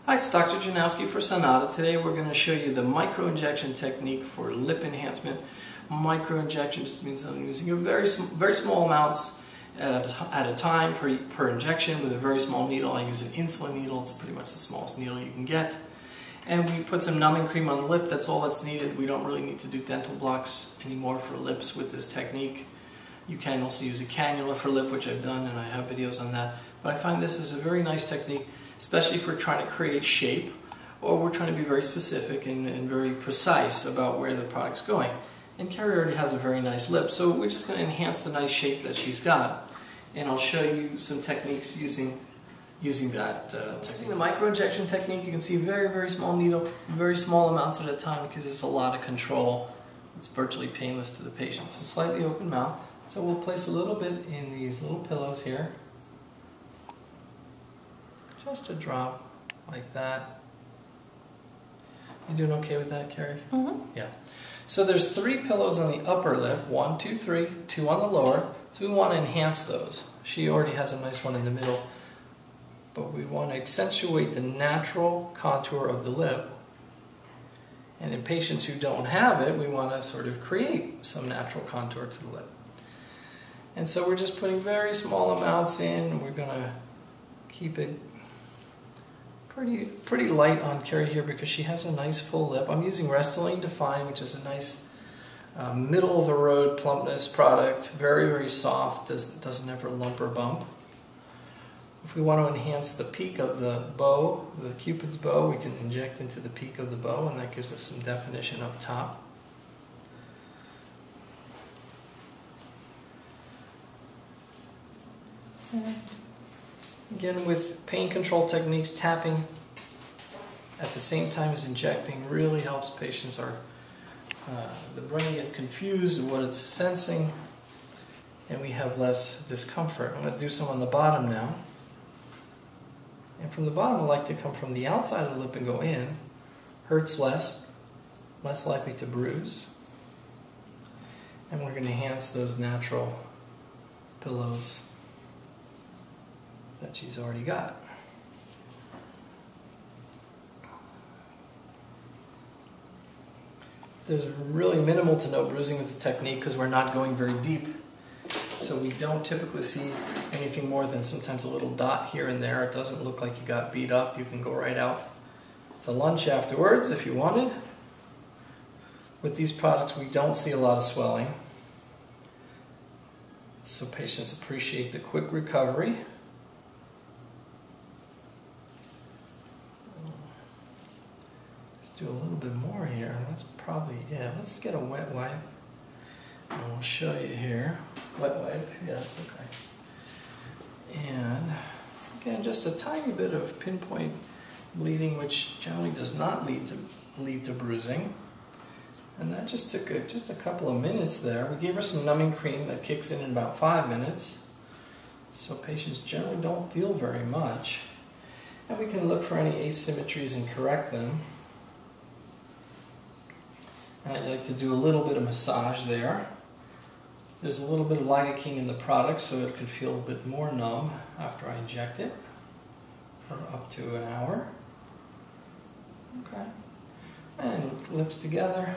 Hi, it's Dr. Janowski for Sonata. Today we're going to show you the micro-injection technique for lip enhancement. Micro-injection just means I'm using very small amounts at a time per injection with a very small needle. I use an insulin needle. It's pretty much the smallest needle you can get. And we put some numbing cream on the lip. That's all that's needed. We don't really need to do dental blocks anymore for lips with this technique. You can also use a cannula for lip, which I've done, and I have videos on that. But I find this is a very nice technique, especially if we're trying to create shape or we're trying to be very specific and very precise about where the product's going. And Carrie already has a very nice lip, so we're just going to enhance the nice shape that she's got. And I'll show you some techniques using that technique. Using the micro-injection technique, you can see very small needle, very small amounts at a time. It gives us a lot of control. It's virtually painless to the patient. So slightly open mouth. So we'll place a little bit in these little pillows here. Just a drop, like that. You doing okay with that, Carrie? Mm-hmm. Yeah. So there's 3 pillows on the upper lip, 1, 2, 3, 2 on the lower. So we want to enhance those. She already has a nice one in the middle, but we want to accentuate the natural contour of the lip. And in patients who don't have it, we want to sort of create some natural contour to the lip. And so we're just putting very small amounts in. We're going to keep it pretty light on Carrie here because she has a nice full lip. I'm using Restylane Define, which is a nice middle-of-the-road plumpness product. Very soft, doesn't ever lump or bump. If we want to enhance the peak of the bow, the Cupid's bow, we can inject into the peak of the bow, and that gives us some definition up top. Again, with pain control techniques, tapping at the same time as injecting really helps patients. The brain gets confused with what it's sensing, and we have less discomfort. I'm going to do some on the bottom now. And from the bottom, I like to come from the outside of the lip and go in. Hurts less likely to bruise. And we're going to enhance those natural pillows that she's already got. There's really minimal to no bruising with this technique because we're not going very deep. So we don't typically see anything more than sometimes a little dot here and there. It doesn't look like you got beat up. You can go right out to lunch afterwards if you wanted. With these products, we don't see a lot of swelling. So patients appreciate the quick recovery. Do a little bit more here. That's probably it. Let's get a wet wipe. And I'll show you here. Wet wipe. Yeah, that's okay. And again, just a tiny bit of pinpoint bleeding, which generally does not lead to bruising. And that just took just a couple of minutes there. We gave her some numbing cream that kicks in about 5 minutes. So patients generally don't feel very much. And we can look for any asymmetries and correct them. And I'd like to do a little bit of massage there. There's a little bit of lidocaine in the product, so it can feel a bit more numb after I inject it for up to an hour. Okay. And lips together.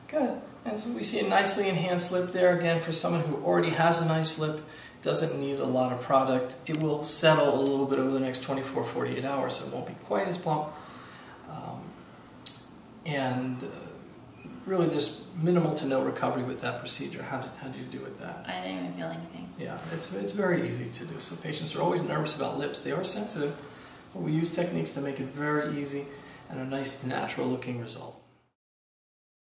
Good. And so we see a nicely enhanced lip there. Again, for someone who already has a nice lip, doesn't need a lot of product. It will settle a little bit over the next 24, 48 hours, so it won't be quite as plump. Really, there's minimal to no recovery with that procedure. How did you do with that? I didn't even feel anything. Yeah, it's very easy to do. So patients are always nervous about lips. They are sensitive, but we use techniques to make it very easy and a nice natural looking result.